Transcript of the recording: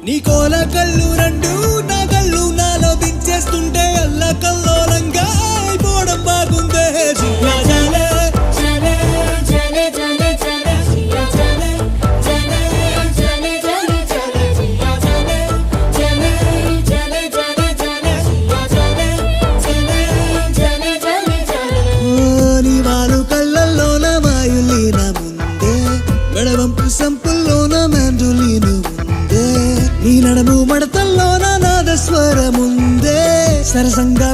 నీ కోల కళ్ళు రెండు నా కళ్ళు నాలో దించేస్తుంటే అల్ల కల్లోలంగా అయిపోవడం బాగుందే జియా జాలే జాలే జాలే జాలే జాలే జియా జాలే జాలే జాలే జాలే జాలే జియా జాలే జాలే జాలే జాలే జాలే జియా జాలే జాలే జాలే జాలే జాలే నీ వాలు కళ్ళల్లోన మాయులీన ముందే మెడవంపు సంపుల్లోన మెండులీను నీ నడము మడతల్లోన నాదస్వరముందే సరసంగా